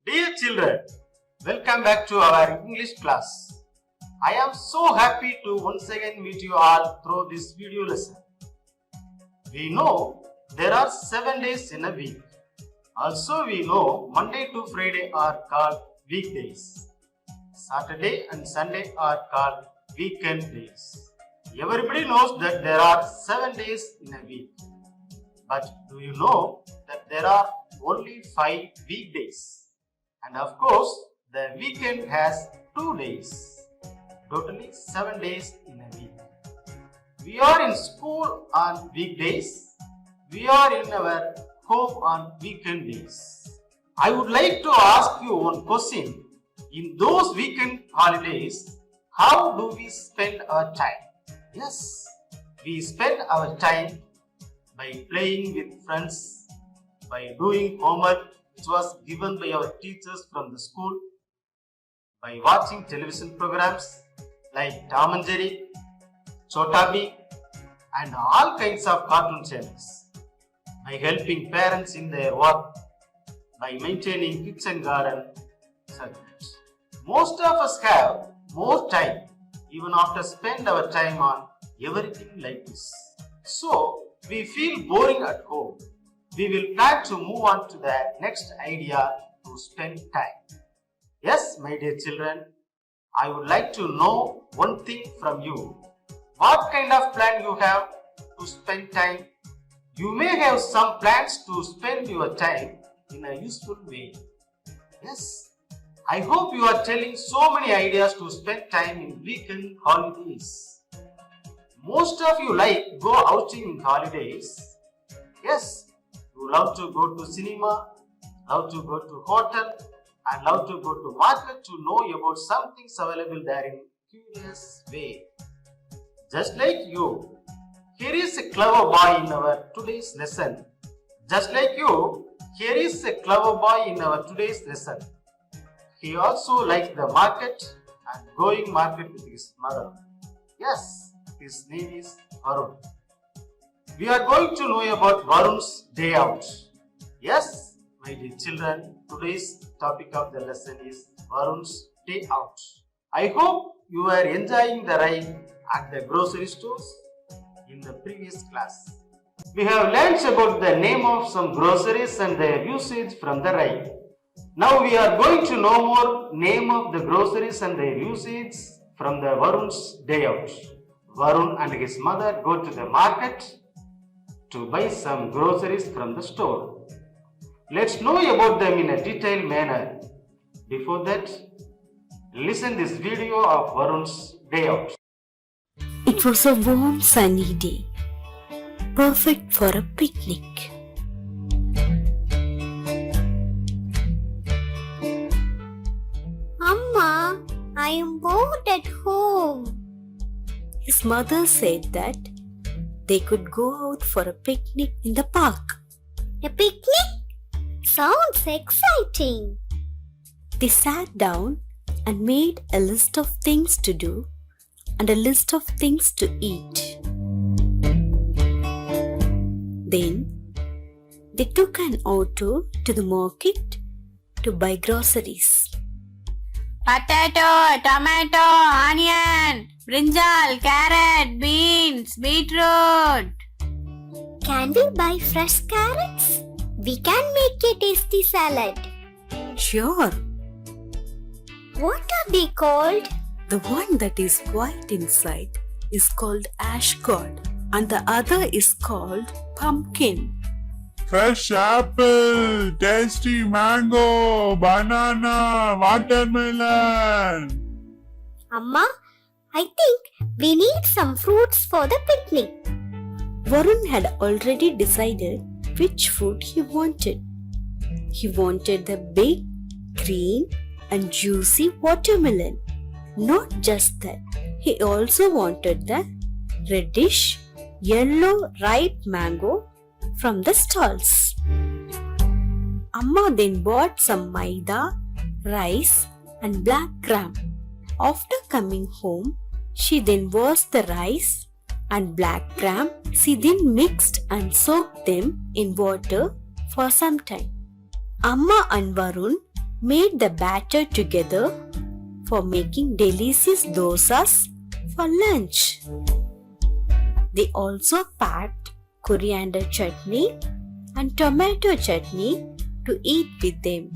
Dear children, welcome back to our English class. I am so happy to once again meet you all through this video lesson. We know there are 7 days in a week. Also we know Monday to Friday are called weekdays. Saturday and Sunday are called weekend days. Everybody knows that there are 7 days in a week. But do you know that there are only 5 weekdays? And of course, the weekend has 2 days. Totally 7 days in a week. We are in school on weekdays. We are in our home on weekend days. I would like to ask you one question. In those weekend holidays, how do we spend our time? Yes, we spend our time by playing with friends, by doing homework which was given by our teachers from the school, by watching television programs like Tom and Jerry, Chota Bheem, and all kinds of cartoon channels, by helping parents in their work, by maintaining kitchen garden, such that. Most of us have more time even after spend our time on everything like this. So, we feel boring at home. We will plan to move on to the next idea to spend time. Yes, my dear children, I would like to know one thing from you. What kind of plan you have to spend time? You may have some plans to spend your time in a useful way. Yes, I hope you are telling so many ideas to spend time in weekend holidays. Most of you like go outing in holidays. Yes, you love to go to cinema, love to go to hotel, and love to go to market to know about some things available there in curious way. Just like you, here is a clever boy in our today's lesson. Just like you, here is a clever boy in our today's lesson. He also likes the market and going market with his mother. Yes, his name is Varun. We are going to know about Varun's day out. Yes, my dear children, today's topic of the lesson is Varun's day out. I hope you are enjoying the ride at the grocery stores in the previous class. We have learned about the name of some groceries and their usage from the ride. Now we are going to know more name of the groceries and their usage from the Varun's day out. Varun and his mother go to the market to buy some groceries from the store. Let's know about them in a detailed manner. Before that, listen this video of Varun's day out. It was a warm sunny day, perfect for a picnic. Amma, I am bored at home. His mother said that they could go out for a picnic in the park. A picnic? Sounds exciting. They sat down and made a list of things to do and a list of things to eat. Then they took an auto to the market to buy groceries. Potato, tomato, onion, brinjal, carrot, beans, beetroot. Can we buy fresh carrots? We can make a tasty salad. Sure, What are they called? the one that is white inside is called ash gourd and the other is called pumpkin. Fresh apple, tasty mango, banana, watermelon. Amma, I think we need some fruits for the picnic. Varun had already decided which fruit he wanted. He wanted the big, green and juicy watermelon. Not just that, he also wanted the reddish, yellow ripe mango from the stalls. Amma then bought some maida, rice and black gram. After coming home, she then washed the rice and black gram. She then mixed and soaked them in water for some time. Amma and Varun made the batter together for making delicious dosas for lunch. They also packed coriander chutney and tomato chutney to eat with them.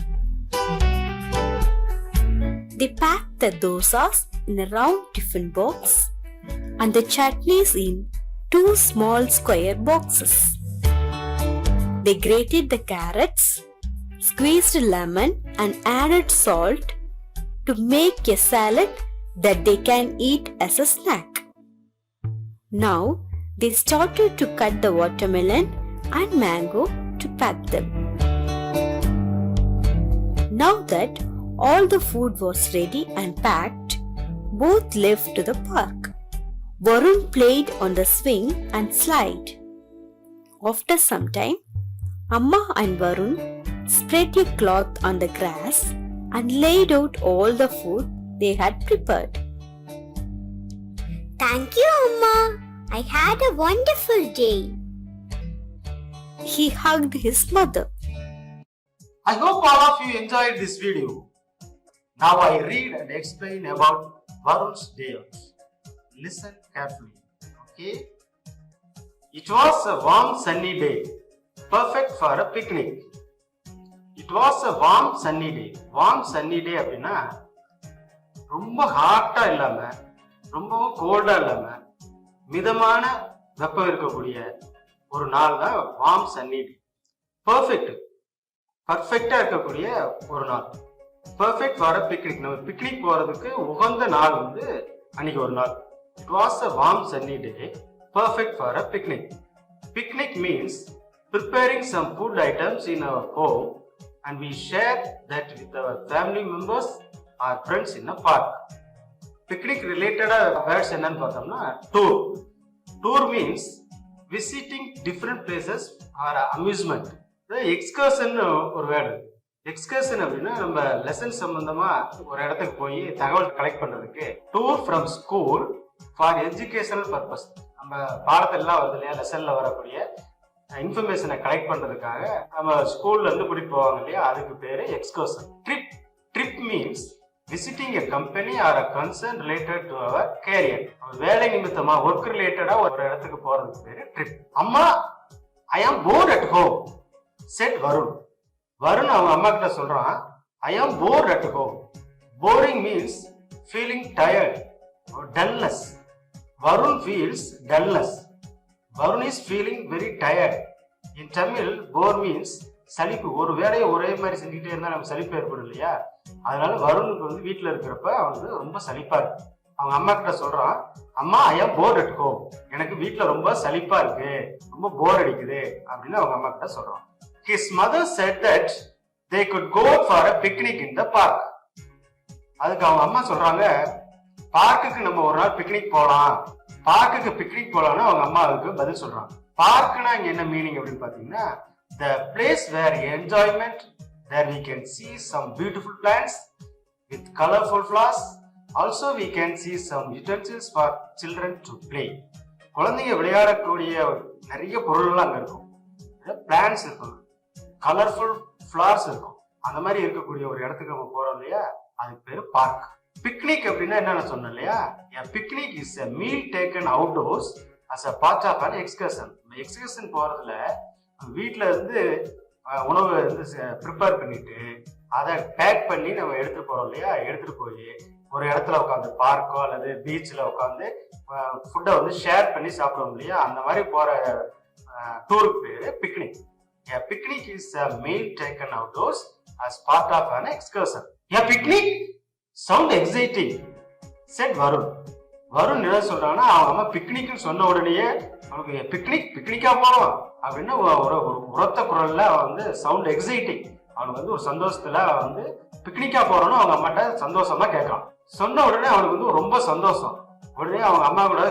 They packed the dosas in a round tiffin box and the chutneys in 2 small square boxes. They grated the carrots, squeezed lemon and added salt to make a salad that they can eat as a snack. Now they started to cut the watermelon and mango to pack them. Now that all the food was ready and packed, both left to the park. Varun played on the swing and slide. After some time, Amma and Varun spread a cloth on the grass and laid out all the food they had prepared. Thank you, Amma. I had a wonderful day. He hugged his mother. I hope all of you enjoyed this video. Now I read and explain about Varun's day out. Listen carefully, okay? It was a warm sunny day, perfect for a picnic. It was a warm sunny day. Warm sunny day அப்படின்னா ரொம்ப ஹாட்டா இல்லாம ரொம்பவும் கோல்டா இல்லாம மிதமான வெப்பம் இருக்கக்கூடிய ஒரு நாள் தான் வார்ம் சன்னி டே. பர்ஃபெக்டா இருக்கக்கூடிய ஒரு நாள். Perfect for a picnic. நம்ம பிக்னிக் போறதுக்கு உகந்த நாள் வந்து அன்னைக்கு ஒரு நாள். It was a warm sunny day, perfect for a picnic. Picnic means preparing some food items in our home and we share that with our family members or friends in a park. Picnic related words என்னன்னு பார்த்தோம்னா tour. Tour means visiting different places or amusement. Excursion ஒரு word. Excursion அப்படின்னா நம்ம lesson சம்பந்தமா ஒரு இடத்துக்கு போய் தகவல் கலெக்ட் பண்றதுக்கு. Tour from school for educational purpose. நம்ம பாடத்திலாம் வருது இல்லையா, லெசன்ல வரக்கூடிய இன்ஃபர்மேஷனை கலெக்ட் பண்றதுக்காக நம்ம ஸ்கூல்ல இருந்து கூட்டிட்டு போவாங்க இல்லையா, அதுக்கு பேரு excursion. Trip means visiting a company or a concern related to our career. வேலை நிமித்தமா ஒர்க் ரிலேட்டடா ஒரு இடத்துக்கு போறதுக்கு பேரு ட்ரிப். அம்மா, I am bored at home said Varun. Varun அவங்க அம்மா கிட்ட சொல்றான், I am bored at home. Boring means feeling tired or dullness. Varun feels dullness. Varun is feeling very tired. In Tamil, bore means சலிப்பு. ஒரு வேலையை ஒரே மாதிரி செஞ்சுக்கிட்டே இருந்தா நம்ம சலிப்பு ஏற்படும் இல்லையா, அதனால வருணுக்கு வந்து வீட்டுல இருக்கிறப்ப அவனுக்கு ரொம்ப சலிப்பா இருக்கு. அவங்க அம்மா கிட்ட சொல்றான், அம்மா I am bored at home. எனக்கு வீட்டுல ரொம்ப சலிப்பா இருக்கு, ரொம்ப போர் அடிக்குது அப்படின்னு அவங்க அம்மா கிட்ட சொல்றான். His mother said that they could go for a picnic in the park. அதுக்கு அவங்க அம்மா சொல்றாங்க, பார்க்குக்கு நம்ம ஒரு நாள் பிக்னிக் போலாம். பார்க்குக்கு பிக்னிக் போலாம்னு அவங்க அம்மா அதுக்கு பதில் சொல்றாங்க. பார்க்குனா இங்க என்ன மீனிங் அப்படின்னு பாத்தீங்கன்னா, the place where enjoyment, there we can see some beautiful plants with colorful flowers. Also we can see some utensils for children to play. குழந்தைங்க விளையாடக்கூடிய நிறைய பொருள்லாம் அங்க இருக்கும். பிளான்ஸ் இருக்கும், கலர்ஃபுல் ஃபிளவர்ஸ் இருக்கும். அந்த மாதிரி இருக்கக்கூடிய ஒரு இடத்துக்கு நம்ம போறோம் இல்லையா, அதுக்கு பேரு பார்க். பிக்னிக் அப்படின்னா என்ன சொன்னேன் இல்லையா, picnic is a meal taken outdoors as a part of an excursion. Excursion போறதுல வீட்டுல இருந்து உணவு வந்து ப்ரிப்பேர் பண்ணிட்டு அதை பேக் பண்ணி நம்ம எடுத்துட்டு போறோம் இல்லையா, எடுத்துட்டு போய் ஒரு இடத்துல உட்காந்து பார்க்கோ அல்லது பீச்ல உட்காந்து ஃபுட்டை வந்து ஷேர் பண்ணி சாப்பிடுவோம் இல்லையா, அந்த மாதிரி போற டூருக்கு பேரு picnic. Picnic is a meal taken outdoors as part of an excursion. A picnic sound exciting said Varun. Varun என்ன சொல்றாங்கன்னா, அவங்க அம்மா பிக்னிக்னு சொன்ன உடனேயே அவனுக்கு பிக்னிக்கா போறோம் அப்படின்னு ஒரு உரத்த குரல்ல வந்து சவுண்ட் எக்ஸைட்டிங். அவனுக்கு வந்து ஒரு சந்தோஷத்துல வந்து பிக்னிக்கா போறோம்னு அவங்க அம்மாட்ட சந்தோஷமா கேட்கறான். சொன்ன உடனே அவனுக்கு வந்து ரொம்ப சந்தோஷம். உடனே அவங்க அம்மா கூட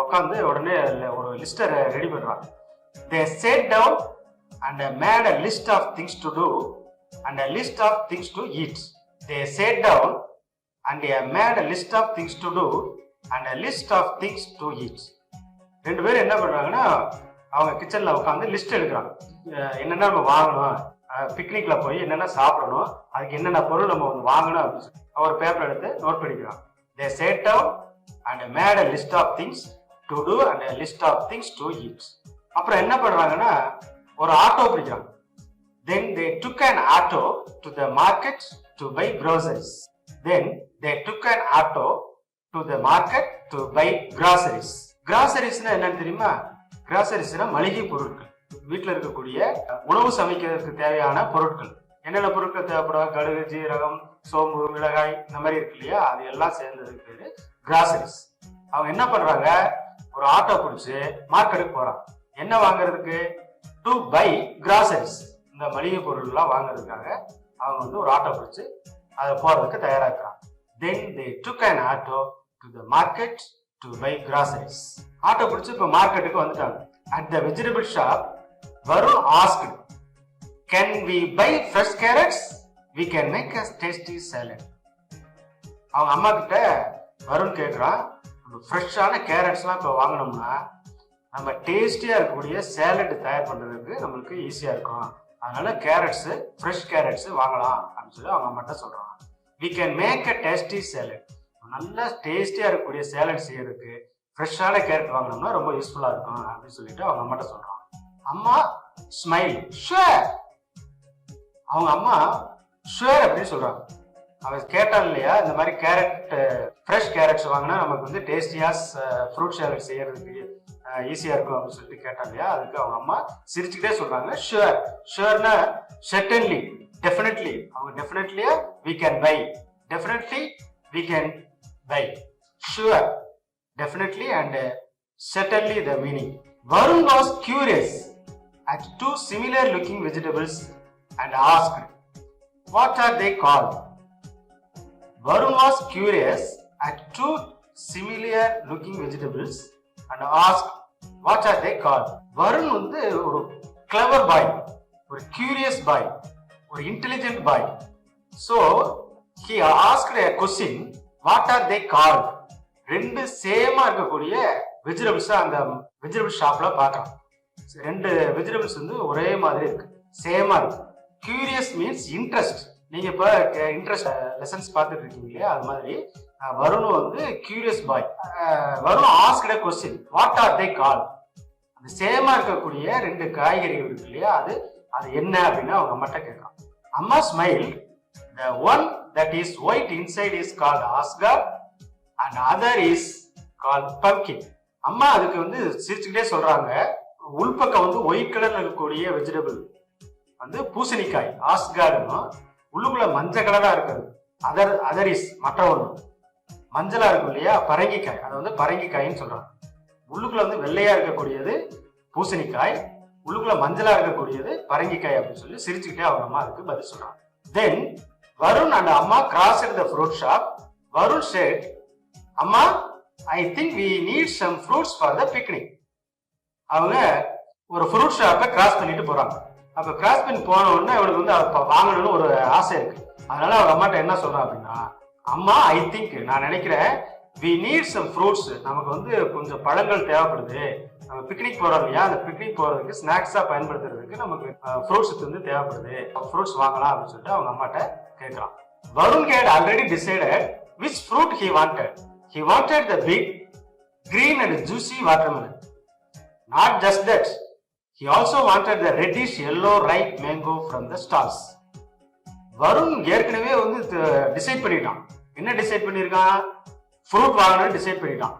உட்காந்து உடனே ஒரு லிஸ்ட ரெடி பண்றான். They sat down and made a list of things to do and a list of things to eat. They sat down and made a list of things to do and a list of things to eat. ரெண்டு பேரும் என்ன பண்றாங்கன்னா, அவங்க கிச்சன்ல உட்காந்து list எடுக்கிறாங்க. என்னென்ன நம்ம வாங்கணும், பிக்னிக்ல போய் என்னென்ன சாப்பிடணும், அதுக்கு என்னென்ன பொருள் நம்ம வந்து வாங்கணும் அப்படின்னு சொல்லி ஒரு பேப்பர் எடுத்து நோட் பண்ணிக்கிறான். They sat down and made a list of things to do and a list of things to eat. அப்புறம் என்ன பண்றாங்கன்னா ஒரு ஆட்டோ பிடிக்கிறாங்க. Then they took an auto to the market to buy groceries. Then they took an auto to the market to buy groceries. Groceries-னா என்னன்னு தெரியுமா? Groceries-னா மளிகை பொருட்கள், வீட்டில் இருக்கக்கூடிய உணவு சமைக்கிறதுக்கு தேவையான பொருட்கள். என்னென்ன பொருட்கள் தேவைப்படும்? கடுகு, ஜீரகம், சோம்பு, மிளகாய், இந்த மாதிரி இருக்கு இல்லையா, அது எல்லாம் சேர்ந்ததுக்கு பேரு கிராசரிஸ். அவங்க என்ன பண்றாங்க, ஒரு ஆட்டோ பிடிச்சு மார்க்கெட்டுக்கு போறாங்க. என்ன வாங்குறதுக்கு? டு பை கிராசரிஸ், இந்த மளிகை பொருள் எல்லாம் வாங்குறதுக்காக அவங்க வந்து ஒரு ஆட்டோ பிடிச்சு அதை போறதுக்கு தயாராக்குறாங்க. Then they took an auto to the market to buy groceries. Auto பிடிச்சு இப்ப மார்க்கெட்டுக்கு வந்துட்டாங்க. At the vegetable shop, Varun asked, "Can we buy fresh carrots? We can make a tasty salad." அவங்க அம்மா கிட்ட வருண் கேட்குறான், நம்ம ஃப்ரெஷ்ஷான கேரட்ஸ்லாம் இப்போ வாங்கினோம்னா நம்ம டேஸ்டியாக இருக்கக்கூடிய சேலட் தயார் பண்ணுறதுக்கு நம்மளுக்கு ஈஸியாக இருக்கும். அதனால கேரட்ஸு, ஃப்ரெஷ் கேரட்ஸு வாங்கலாம் அப்படின்னு சொல்லி அவங்க அம்மாட்ட சொல்கிறாங்க. We can make a tasty salad. நல்லா டேஸ்டியாக இருக்கக்கூடிய சேலட் செய்யறதுக்கு ஃப்ரெஷ்ஷான கேரட் வாங்கினோம்னா ரொம்ப யூஸ்ஃபுல்லாக இருக்கும் அப்படின்னு சொல்லிட்டு அவங்க அம்மாட்ட சொல்கிறாங்க. அம்மா ஸ்மைல், ஷுவர். அவங்க அம்மா ஷுவர் அப்படின்னு சொல்கிறாங்க. அவன் கேட்டான் இல்லையா, இந்த மாதிரி கேரட், ஃப்ரெஷ் கேரட்ஸ் வாங்கினா நமக்கு வந்து டேஸ்டியா ஃப்ரூட் சேலட் செய்யறதுக்கு ஈஸியா இருக்கும் அப்படின்னு சொல்லிட்டு கேட்டான் இல்லையா, அதுக்கு அவங்க அம்மா சிரிச்சுக்கிட்டே சொல்றாங்க ஷுவர். ஷுவர்னா certainly, definitely. அவங்க டெஃபினெட்லியா we can buy, definitely we can buy, sure, definitely and certainly the meaning. Varun was curious at two similar looking vegetables and asked, "What are they called?" Varun was curious at two similar looking vegetables and asked, "What are they called?" Varun வந்து ஒரு clever boy, ஒரு curious boy, ஒரு intelligent boy. So he asked a question, "What are they called?" ரெண்டு சேமா இருக்கக்கூடிய vegetables அந்த vegetable ஷாப்ல பார்க்கலாம். ரெண்டு வெஜிடபிள்ஸ் வந்து ஒரே மாதிரி இருக்கு, சேமா இருக்கு. Curious means interest. நீங்க இப்ப இன்ட்ரெஸ்ட் லெசன்ஸ் பார்த்துட்டு இருக்கீங்க இல்லையா, அது மாதிரி வருண் வந்து curious bye. Varun asked a question, "What are they called?" அந்த சேமா இருக்கக்கூடிய ரெண்டு காய்கறிகள் இருக்கு இல்லையா, அது என்ன அப்படின்னு அவங்க அம்மாட்ட கேட்கலாம். அம்மா smile. The one that is white inside is called asgar and other is called pumpkin. அம்மா அதுக்கு வந்து சிரிச்சுக்கிட்டே சொல்றாங்க, உள்பக்கம் வந்து ஒயிட் கலர்ல இருக்கக்கூடிய வெஜிடபிள் வந்து பூசணிக்காய் ஆஸ்கார்டும், உள்ளுக்குள்ள மஞ்சள் கலரா இருக்கிறது அதர் இஸ் மற்ற ஒன்று மஞ்சளா இருக்கும் இல்லையா பரங்கிக்காய், அதை வந்து பரங்கிக்காயின்னு சொல்றாங்க. உள்ளுக்குள்ள வந்து வெள்ளையா இருக்கக்கூடியது பூசணிக்காய், உள்ளுக்குள்ள மஞ்சளா இருக்கக்கூடியது பரங்கிக்காய் அப்படின்னு சொல்லி சிரிச்சுக்கிட்டே அவங்க அம்மா அதுக்கு பதில் சொல்றாங்க. தென் வருண் and அம்மா crossed the fruit shop. Varun said, "Amma, I think we need some fruits for the picnic." அவங்க ஒரு ஃப்ரூட் ஷாப்பை கிராஸ் பண்ணிட்டு போறாங்க. அப்ப கிராஸ் பண்ணி போன உடனே அவனுக்கு வந்து வாங்கணும்னு ஒரு ஆசை இருக்கு. அதனால அவங்க அம்மாட்ட என்ன சொல்றான் அப்படின்னா, "அம்மா, ஐ திங்க், நான் நினைக்கிறேன், we need some fruits, நமக்கு வந்து கொஞ்சம் பழங்கள் தேவைப்படுது. நம்ம பிக்னிக் போறோம் இல்லையா, அந்த பிக்னிக் போறதுக்கு ஸ்நாக்ஸா பயன்படுத்துறதுக்கு நமக்கு ஃப்ரூட்ஸ் வந்து தேவைப்படுது, ஃப்ரூட்ஸ் வாங்கலாம் அப்படின்னு சொல்லிட்டு அவங்க அம்மாட்ட கேட்கலாம். Varun had already decided which fruit he wanted. He wanted the big, green and juicy watermelon. Not just that, he also wanted the reddish yellow ripe mango from the stalls. Varun ஏற்கனவே வந்து டிசைட் பண்ணிட்டான். என்ன டிசைட் பண்ணிருக்கான்? Fruit வாங்கணும்னு decide பண்ணிட்டான்.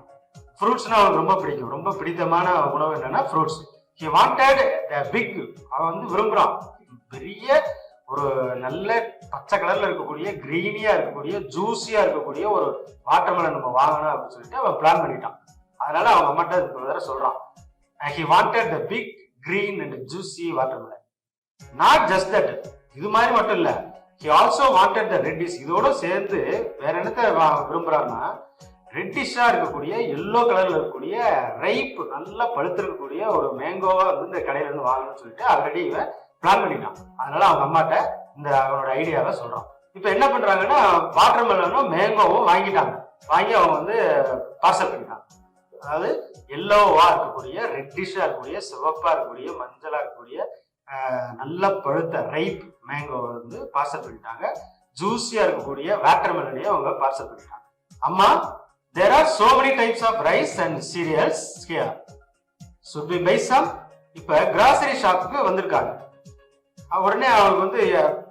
ஃப்ரூட்ஸ்னா அவனுக்கு ரொம்ப பிடிக்கும், ரொம்ப பிடித்தமான உணவு என்னன்னா fruits. He wanted the big, அவன் வந்து விரும்புறான் பெரிய ஒரு நல்ல பச்சை கலர்ல இருக்கக்கூடிய கிரீனியா இருக்கக்கூடிய ஜூசியா இருக்கக்கூடிய ஒரு வாட்டர்மெலன் நம்ம வாங்கணும் அப்படின்னு சொல்லிட்டு அவன் பிளான் பண்ணிட்டான். அதனால அவங்க அம்மாட்ட இதுக்கு வேற சொல்றான், he wanted the big green and juicy watermelon. Not just that, இது மாதிரி மட்டும் இல்ல, he also wanted the reddish. இதோட சேர்ந்து வேற என்னத்தை விரும்புறான்னா, ரெட்டிஷா இருக்கக்கூடிய எல்லோ கலர்ல இருக்கக்கூடிய ரைப் நல்லா பழுத்திருக்கக்கூடிய ஒரு மேங்கோவா வந்து இந்த கடையில இருந்து வாங்கணும்னு சொல்லிட்டு ஆல்ரெடி இவன் பிளான் பண்ணிட்டான். அதனால அவங்க அம்மாட்ட இந்த அவனோட ஐடியாவை சொல்றான். இப்ப என்ன பண்றாங்கன்னா, வாட்டர்மெலனும் மேங்கோவும் வாங்கிட்டாங்க. வாங்கி அவங்க வந்து பார்சல் பண்ணிட்டாங்க. அதாவது எல்லோவா இருக்கக்கூடிய, ரெட்டிஷா இருக்கக்கூடிய, சிவப்பா இருக்கக்கூடிய, மஞ்சளா இருக்கக்கூடிய நல்ல பழுத்த ரைப் மேங்கோ வந்து பார்சல் பண்ணிட்டாங்க. ஜூஸியா இருக்கக்கூடிய வாட்டர்மெலனையும் அவங்க பார்சல் பண்ணிட்டாங்க. அம்மா, there are so many types of rice and cereals here. Should we buy some? இப்ப கிராசரி ஷாப்புக்கு வந்திருக்காங்க. உடனே அவங்களுக்கு வந்து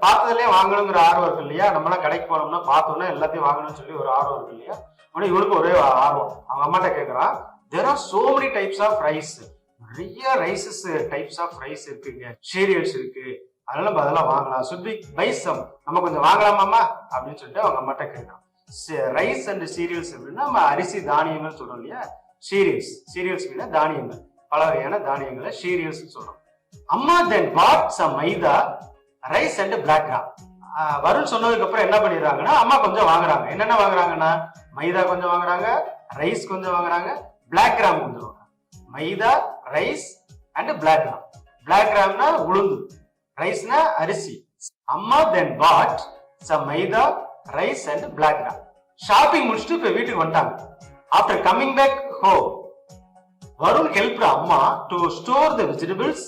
பார்த்ததுலேயே வாங்கணுங்கிற ஆர்வம் இருக்கு இல்லையா? நம்மளாம் கடைக்கு போனோம்னா பார்த்தோன்னா எல்லாத்தையும் வாங்கணும்னு சொல்லி ஒரு ஆர்வம் இருக்கு இல்லையா? உடனே இவனுக்கு ஒரே ஆர்வம். அவங்க அம்மாட்ட கேட்குறான், there are so many types of rice. நிறைய ரைசஸ் டைப்ஸ் ஆஃப் ரைஸ் இருக்குங்க, சீரியல்ஸ் இருக்கு, அதனால நம்ம அதெல்லாம் வாங்கலாம். should we buy some? நம்ம கொஞ்சம் வாங்கலாமாமா அப்படின்னு சொல்லிட்டு அவங்க அம்மாட்ட கேட்குறான். ரைஸ் அண்ட் சீரியல்ஸ் அப்படின்னா நம்ம அரிசி தானியங்கள் சொல்றோம் இல்லையா? சீரியல்ஸ் தானியங்கள், பல வகையான தானியங்களை சீரியல்ஸ் சொல்றோம். Amma then bought some maida, rice and black gram. Varun சொன்னதுக்கு அப்புறம் என்ன பண்ணிடுறாங்கன்னா அம்மா கொஞ்சம் வாங்குறாங்க. என்னென்ன வாங்குறாங்கன்னா மைதா கொஞ்சம் வாங்குறாங்க, ரைஸ் கொஞ்சம் வாங்குறாங்க, பிளாக் கிராம் கொஞ்சம் வாங்குறாங்க. Maida, rice and black gram. Black கிராம்னா உளுந்து, ரைஸ்னா அரிசி. Amma then bought some maida, rice and black gram. Shopping முடிச்சுட்டு இப்ப வீட்டுக்கு வந்துட்டாங்க. After coming back home, Varun help Amma to store the vegetables,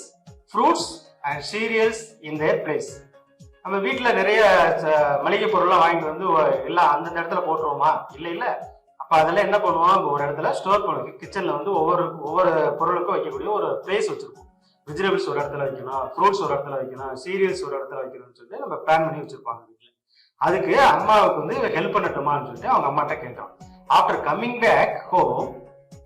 fruits and cereals in their place. நம்ம வீட்டுல நிறைய மளிகை பொருள்லாம் வாங்கிட்டு வந்து எல்லாம் அந்தந்த இடத்துல போட்டுருவோமா? இல்ல. அப்ப அதெல்லாம் என்ன பண்ணுவோம், ஒரு இடத்துல ஸ்டோர் பண்ணுவோம். கிச்சன்ல வந்து ஒவ்வொரு பொருளுக்கும் வைக்கக்கூடிய ஒரு பிளேஸ் வச்சிருப்போம். வெஜிடபிள்ஸ் ஒரு இடத்துல வைக்கணும், ஃப்ரூட்ஸ் ஒரு இடத்துல வைக்கணும், சீரியல்ஸ் ஒரு இடத்துல வைக்கணும்னு சொல்லிட்டு நம்ம பிளான் பண்ணி வச்சிருப்பாங்க வீட்டுல. அதுக்கு அம்மாவுக்கு வந்து ஹெல்ப் பண்ணட்டுமான்னு சொல்லிட்டு அவங்க அம்மாட்ட கேட்கறான். After coming back home,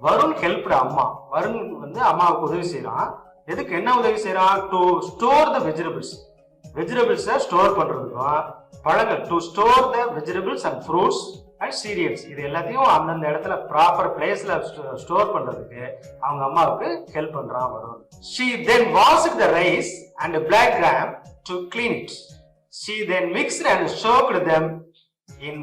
Varun help அம்மா. வருண் வந்து அம்மாவுக்கு உதவி செய்யறான். எதுக்கு என்ன உதவி செய்யறான்? டு ஸ்டோர் த வெஜிடபிள்ஸை ஸ்டோர் பண்றதுக்கும், பழங்கள், to store the vegetables and fruits and serials, இது எல்லாத்தையும் அந்தந்த இடத்துல ப்ராப்பர் பிளேஸ்ல ஸ்டோர் பண்றதுக்கு அவங்க அம்மாவுக்கு ஹெல்ப் பண்றான் Varun. She then washed the rice and black gram to clean it. She then mixed and soaked them in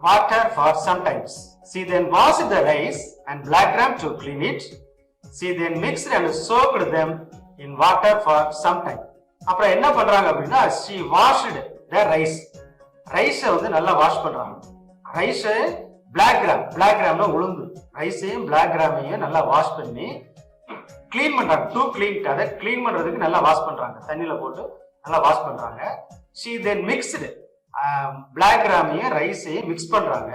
water for some time. She then washed the rice and black gram to clean it. She then mixed and soaked them in water for some time. அப்புறம் என்ன பண்றாங்க அப்படின்னா, she washed the rice. ரைஸை வந்து நல்லா wash பண்றாங்க. Rice, black கிராம்னா உளுந்து, ரைஸையும் பிளாக் கிராமையும் நல்லா வாஷ் பண்ணி கிளீன் பண்றாங்க. டு கிளீன், அதை கிளீன் பண்றதுக்கு நல்லா வாஷ் பண்றாங்க, தண்ணியில போட்டு நல்லா வாஷ் பண்றாங்க. she then mixed பிளாக் கிராமையும் ரைஸையும் மிக்ஸ் பண்றாங்க.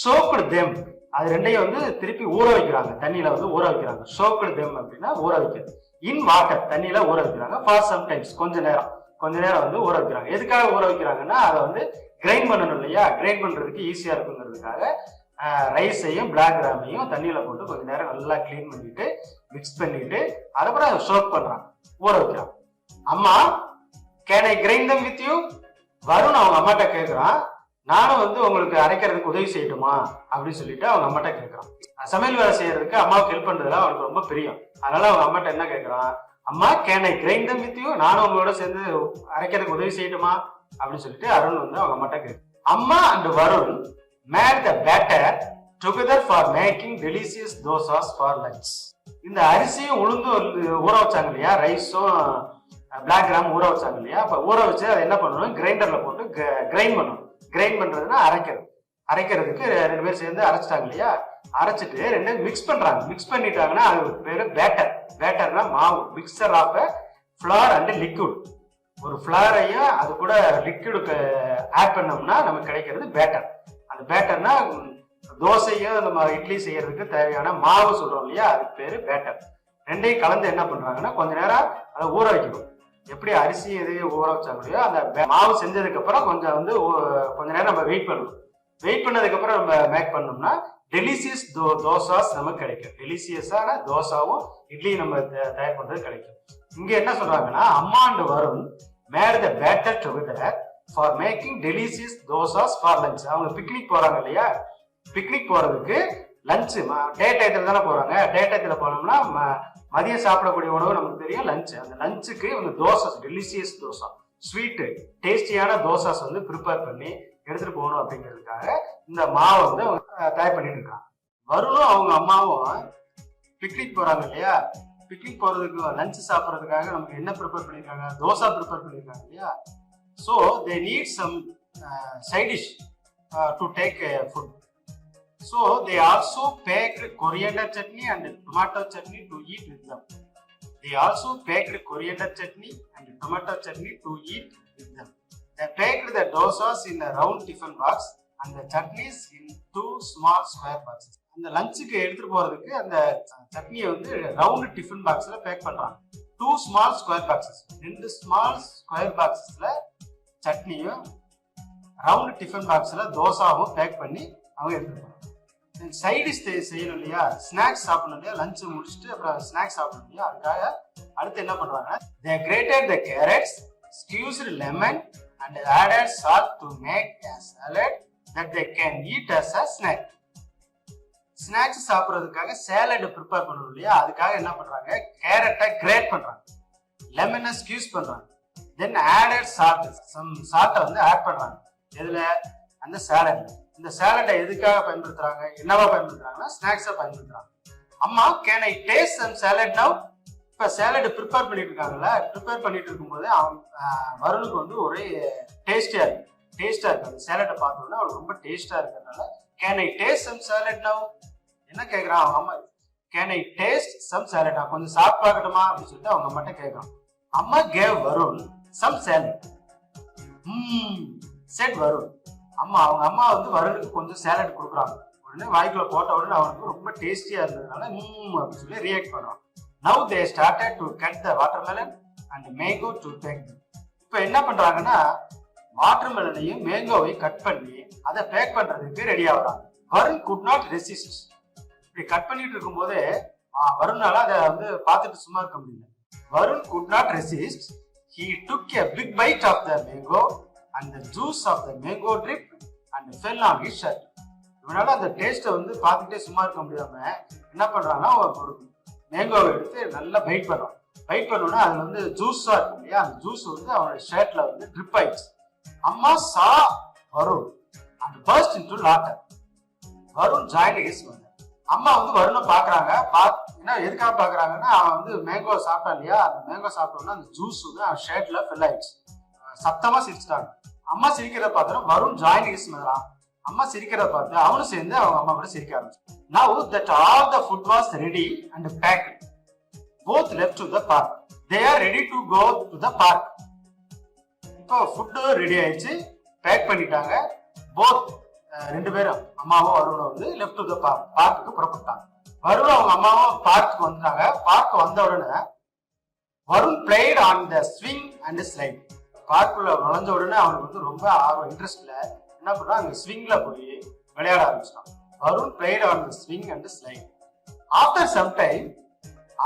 soaked them, அது ரெண்டையும் வந்து திருப்பி ஊற வைக்கிறாங்க, தண்ணியில வந்து ஊற வைக்கிறாங்க. soaked them அப்படின்னா ஊற வைக்கிறது. இன் வாட்டர், தண்ணியில ஊற வைக்கிறாங்க. ஃபார் சம் டைம்ஸ், கொஞ்ச நேரம் வந்து ஊற வைக்கிறாங்க. எதுக்காக ஊற வைக்கிறாங்கன்னா அதை வந்து கிரைண்ட் பண்ணணும் இல்லையா? கிரைண்ட் பண்றதுக்கு ஈஸியா இருக்குங்கிறதுக்காக ரைஸையும் பிளாக் கிராமையும் தண்ணியில போட்டு கொஞ்ச நேரம் நல்லா கிளீன் பண்ணிட்டு மிக்ஸ் பண்ணிட்டு அதுக்கப்புறம் சோக் பண்றாங்க, ஊற வைக்கிறாங்க. அம்மா, can I grind them with you? Varun அவங்க அம்மாட்ட கேட்கிறான், நானும் வந்து உங்களுக்கு அரைக்கிறதுக்கு உதவி செய்யட்டுமா அப்படின்னு சொல்லிட்டு அவங்க அம்மாட்ட கேட்கறான். சமையல் வேலை செய்யறதுக்கு அம்மாவுக்கு ஹெல்ப் பண்றதுல அவனுக்கு ரொம்ப பிரியம். அதனால அவங்க அம்மாட்ட என்ன கேட்கறான், அம்மா can I grind them with you? நானும் உங்களோட சேர்ந்து அரைக்கிறதுக்கு உதவி செய்யட்டுமா அப்படின்னு சொல்லிட்டு அருண் வந்து அவங்க அம்மாட்ட கேட்க. அம்மா and Varun made the batter together for making delicious dosas for lunch. இந்த அரிசியும் உளுந்தும் ஊற வச்சாங்க இல்லையா? ரைஸும் பிளாக் கிராம் ஊற வச்சாங்க இல்லையா? அப்ப ஊற வச்சு அதை என்ன பண்ணணும், கிரைண்டர்ல போட்டு கிரைண்ட் பண்ணணும். கிரைண்ட் பண்றதுன்னா அரைக்கிறதுக்கு ரெண்டு பேரும் சேர்ந்து அரைச்சிட்டாங்க இல்லையா? அரைச்சிட்டு ரெண்டும் மிக்ஸ் பண்றாங்க. மிக்ஸ் பண்ணிட்டாங்கன்னா அது பேரு பேட்டர். பேட்டர்னா மாவு, mixture of flour and liquid. ஒரு ஃபிளாரையும் அது கூட லிக்விடுக்கு ஆட் பண்ணோம்னா நமக்கு கிடைக்கிறது பேட்டர். அந்த பேட்டர்னா தோசையும் நம்ம இட்லி செய்யறதுக்கு தேவையான மாவு சொல்றோம் இல்லையா? அதுக்கு பேரு பேட்டர். ரெண்டையும் கலந்து என்ன பண்றாங்கன்னா கொஞ்ச நேரம் அதை ஊற வைக்கணும். எப்படி அரிசி எதையும் ஊற வச்சாங்களோ அந்த மாவு செஞ்சதுக்கு அப்புறம் கொஞ்ச நேரம் நம்ம வெயிட் பண்ணணும். வெயிட் பண்ணதுக்கு அப்புறம் நம்ம மேக் பண்ணோம்னா டெலிசியஸ் தோசாஸ் நமக்கு கிடைக்கும். டெலிசியஸான தோசாவும் இட்லியும் நம்ம தயார் பண்றது கிடைக்கும். இங்க என்ன சொல்றாங்கன்னா, அம்மா and Varun made the batter together for making delicious dosas for lunch. அவங்க பிக்னிக் போறாங்க இல்லையா? பிக்னிக் போறதுக்கு லஞ்ச் டே டயத்துல தானே போறாங்க. டே டயத்துல போனோம்னா மதியம் சாப்பிடக்கூடிய உணவு நமக்கு தெரியும், லஞ்ச். அந்த லஞ்சுக்கு இவங்க தோசாஸ், டெலிசியஸ் தோசா, ஸ்வீட்டு டேஸ்டியான தோசாஸ் வந்து ப்ரிப்பேர் பண்ணி எடுத்துட்டு போகணும் அப்படிங்கிறதுக்காக இந்த மாவை வந்து அவங்க தயார் பண்ணிட்டு இருக்காங்க. வருணும் அவங்க அம்மாவும் பிக்னிக் போறாங்க இல்லையா? பிக்னிக் போறதுக்கு லஞ்ச் சாப்பிட்றதுக்காக நமக்கு என்ன ப்ரிப்பேர் பண்ணிருக்காங்க, தோசா ப்ரிப்பேர் பண்ணிருக்காங்க இல்லையா? So they need some side dish to take food. So they also packed coriander chutney and tomato chutney to eat with them. They also packed coriander chutney and tomato chutney to eat with them. They packed the dosas in a round tiffin box and the chutneys in 2 small square boxes. அந்த லஞ்சுக்கு எடுத்துட்டு போறதுக்கு அந்த சட்னியை வந்து round tiffin பாக்ஸ்ல back பண்றாங்க. 2 small square boxes, 2 small square பாக்ஸஸ்ல சட்னியும் ரவுண்ட் டிஃபன் பாக்ஸ்ல தோசாவும் பேக் பண்ணி அவங்க எடுத்துட்டு போறாங்க. சைடிஷ் செய்யணும் இல்லையா, ஸ்நாக்ஸ் சாப்பிடணும் இல்லையா, லஞ்ச் முடிச்சுட்டு அப்புறம் ஸ்நாக்ஸ் சாப்பிடணும் இல்லையா, அதுக்காக அடுத்து என்ன பண்றாங்க, they grated the carrots, squeezed lemon and added salt to make a salad that they can eat as a snack. Snacks சாப்பிட்றதுக்காக சேலட் ப்ரிப்பேர் பண்ணணும் இல்லையா, அதுக்காக என்ன பண்றாங்க, கேரட்டை கிரேட் பண்றாங்க, லெமனை ஸ்க்யூஸ் பண்றாங்க, தென் ஆடட் சால்ட், சம் சால்ட்டை வந்து ஆட் பண்றாங்க. இதுல அந்த சேலட், இந்த சேலட்டை எதுக்காக பயன்படுத்துறாங்க, என்னவா பயன்படுத்துறாங்கன்னா ஸ்நாக்ஸா பயன்படுத்துறாங்க. அம்மா can I taste some salad now? இப்ப சேலட் ப்ரிப்பேர் பண்ணிட்டு இருக்காங்கல்ல, ப்ரிப்பேர் பண்ணிட்டு இருக்கும்போது அவன் வருணுக்கு வந்து ஒரே டேஸ்டா இருக்கு. அந்த சேலட்டை பார்த்தோன்னா அவனுக்கு ரொம்ப டேஸ்டா இருக்கிறதுனால can I taste some salad now? என்ன கேட்கறான் அவங்க அம்மா, can I taste some salad, நான் கொஞ்சம் சாப்பிட்டு பார்க்கட்டுமா அப்படின்னு சொல்லிட்டு அவங்க அம்மாட்ட கேட்கறான். அம்மா gave Varun some salad. Said Varun. அவங்க அம்மா வந்து வருணுக்கு கொஞ்சம் சேலட் கொடுக்குறாங்க. உடனே வாய்க்குள்ள போட்ட உடனே அவனுக்கு ரொம்ப டேஸ்டியா இருந்ததுனால அப்படின்னு சொல்லி ரியாக்ட் பண்ணுவான். Now they started to cut the watermelon and mango to pack. இப்போ என்ன பண்றாங்கன்னா வாட்டர்மெலனையும் மேங்கோவையும் கட் பண்ணி அதை பேக் பண்றதுக்கு ரெடி ஆகுறாங்க. Varun could not resist. இப்படி கட் பண்ணிட்டு இருக்கும் போதே வருணால அதை வந்து பார்த்துட்டு சும்மா இருக்க முடியல. Varun could not resist. He took a big bite of the mango and the juice of the mango dripped and fell on his shirt. இவனால அந்த டேஸ்ட்டை வந்து பார்த்துட்டே சும்மா இருக்க முடியாம என்ன பண்றான்னா ஒரு மேங்கோவை எடுத்து நல்லா பைட் பண்றான். பைட் பண்ணோன்னா அதுல வந்து ஜூஸா இருக்கும் இல்லையா, அந்த ஜூஸ் வந்து அவனோட ஷர்ட்ல வந்து ட்ரிப் ஆயிடுச்சு. அம்மா சா Varun and burst into laughter. Varun joined his mother. அம்மா வந்து வருணை பாக்குறாங்க. ஏன்னா எதுக்காக பாக்குறாங்கன்னா அவன் வந்து மேங்கோ சாப்பிட்டான் இல்லையா, அந்த மேங்கோ சாப்பிட்டோம்னா அந்த ஜூஸ் வந்து அவன் ஷர்ட்ல ஃபில் ஆயிடுச்சு. சத்தமா சிரிச்சிட்டாங்க. அம்மா சிரிக்கிறத பார்த்தோம் வருண் ஜாயின் ஹிஸ் மதர். அம்மா சிரிக்கிறத பார்த்து அவனும் சேர்ந்து அவங்க அம்மா கூட சிரிக்க ஆரம்பிச்சான். Now that all the food was ready and packed, both left to the park. They are ready to go to the park. இப்போ ஃபுட்டு ரெடி ஆயிடுச்சு, பேக் பண்ணிட்டாங்க. போத் ரெண்டு பேரும் அம்மாவும் வருணும் வந்து லெஃப்ட் டு த பார்க்குக்கு புறப்பட்டாங்க. வருணும் அவங்க அம்மாவும் பார்க்குக்கு வந்துட்டாங்க. பார்க் வந்த உடனே Varun played on the swing and slide. பார்க்குள்ள நுழைஞ்ச உடனே அவனுக்கு வந்து ரொம்ப ஆர்வம் இன்ட்ரெஸ்ட்ல என்ன பண்றான், அங்க ஸ்விங்ல போய் விளையாட ஆரம்பிச்சிட்டான். Varun played on the swing and slide. After some time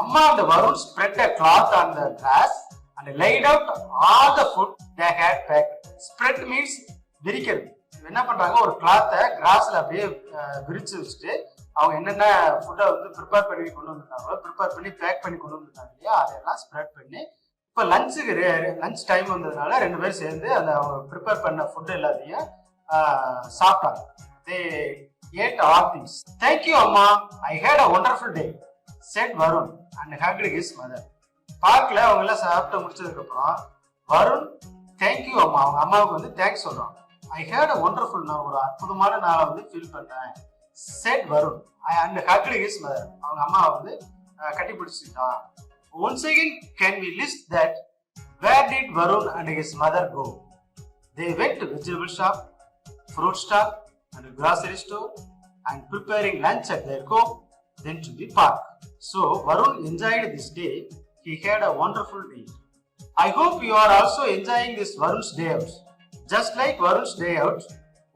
அம்மா அந்த Varun spread a cloth on the grass and laid out all the food they had packed. Spread means விரிக்கிறது. என்ன பண்றாங்க, ஒரு கிளாத்தை கிராஸ்ல அப்படியே விரிச்சு வச்சுட்டு அவங்க என்னென்ன ஃபுட்டை வந்து ப்ரிப்பேர் பண்ணி கொண்டு வந்துருக்காங்களோ ப்ரிப்பேர் பண்ணி பேக் பண்ணி கொண்டு வந்துருக்காங்க இல்லையா, அதெல்லாம் ஸ்ப்ரெட் பண்ணி இப்போ லஞ்ச் டைம் வந்ததுனால ரெண்டு பேரும் சேர்ந்து அந்த அவங்க ப்ரிப்பேர் பண்ண ஃபுட்டு எல்லாத்தையும் சாப்பிட்டாங்க. They ate all things. Thank you அம்மா, I had a wonderful day, said Varun and hugged his mother. பார்க்ல அவங்க எல்லாம் சாப்பிட்டு முடிச்சதுக்கு அப்புறம் வருண் தேங்க்யூ அம்மா, அவங்க அம்மாவுக்கு வந்து தேங்க்ஸ் சொல்றான். I had a wonderful, நான் ஒரு அற்புதமான நாளை வந்து ஃபீல் பண்ணேன், said Varun and hugged his mother. அவங்க அம்மா வந்து கட்டி பிடிச்சிட்டான். Once again, can we list that where did Varun and his mother go? They went to vegetable shop, fruit stall and grocery store and preparing lunch at their home, then to the park. So Varun enjoyed this day. He had a wonderful day. I hope you are also enjoying this Varun's day out. Just like Varun's day out,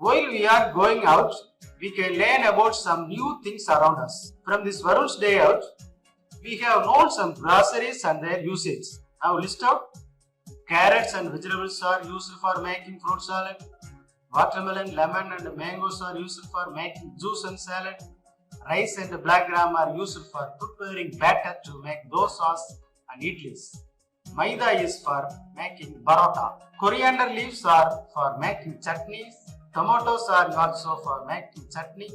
while we are going out, we can learn about some new things around us. From this Varun's day out, we have known some groceries and their usage. Now list out. Carrots and vegetables are used for making fruit salad. Watermelon, lemon and mangoes are used for making juice and salad. Rice and black gram are used for preparing batter to make dosas and idlis. Maida is for making parota. Coriander leaves are for making chutneys. Tomatoes are also for making chutney.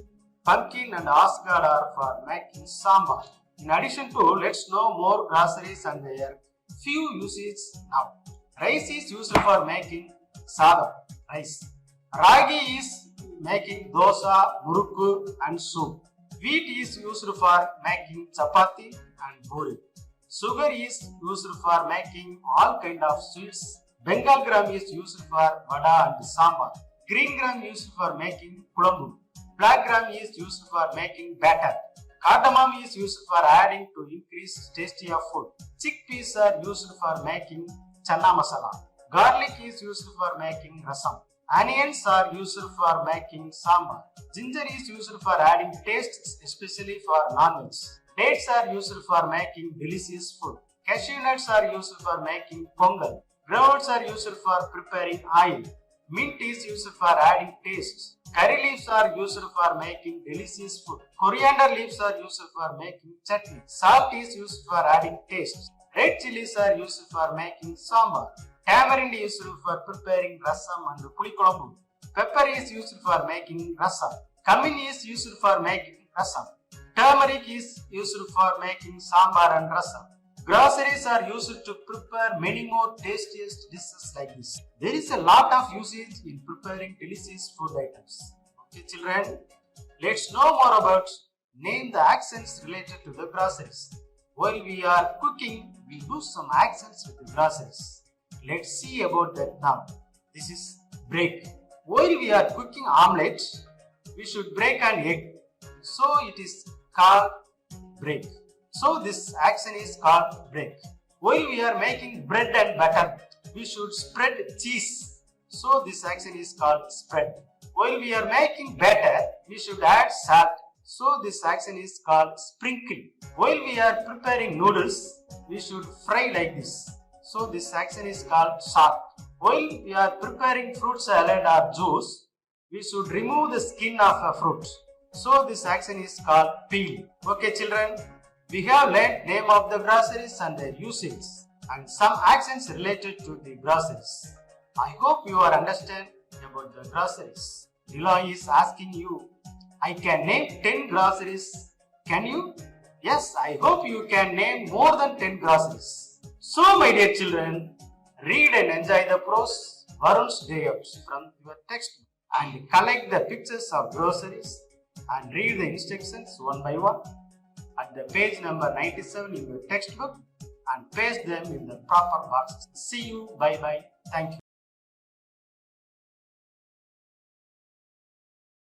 Pumpkin and asgard are for making sambar. In addition to, let's know more groceries and their few usages now. Rice is used for making sadam, rice. Ragi is making dosa, murukku and soup. Wheat is used for making chapati and puri. Sugar is used for making all kind of sweets. Bengal gram is used for vada and sambar. Green gram used for making kulambu. Black gram is used for making batter. Cardamom is used for adding to increase tasty of food. Chickpeas are used for making chana masala. Garlic is used for making rasam. Onions are used for making sambar. Ginger is used for adding taste, especially for non-veg. Dates are used for making delicious food. Cashew nuts are used for making pongal. Groundnuts are used for preparing oil. Mint is used for adding taste. Curry leaves are used for making delicious food. Coriander leaves are used for making chutney. Salt is used for adding taste. Red chilies are used for making sambar. Tamarind is used for preparing rasam and pulikulambu. Pepper is used for making rasam. Cumin is used for making rasam. Turmeric is used for making sambar and rasam. Groceries are used to prepare many more tastiest dishes like this. There is a lot of usage in preparing delicious food items. Okay children, let's know more about name the accents related to the groceries. While we are cooking, we do some accents with the groceries. Let's see about that now. This is break. While we are cooking omelette, we should break an egg. So it is called break. So this action is called break. While we are making bread and butter, we should spread cheese. So this action is called spread. While we are making batter, we should add salt. So this action is called sprinkle. While we are preparing noodles, we should fry like this. So this action is called salt. While we are preparing fruit salad or juice, we should remove the skin of a fruit. So this action is called peel. Okay children, we have learned name of the groceries and their usage and some actions related to the groceries. I hope you are understand about the groceries. Eloy is asking you, I can name 10 groceries. Can you? Yes, I hope you can name more than 10 groceries. So my dear children, read and enjoy the prose Varun's Day Out from your textbook and collect the pictures of groceries and read the instructions one by one at the page number 97 in your textbook and paste them in the proper boxes. See you. Bye bye. Thank you.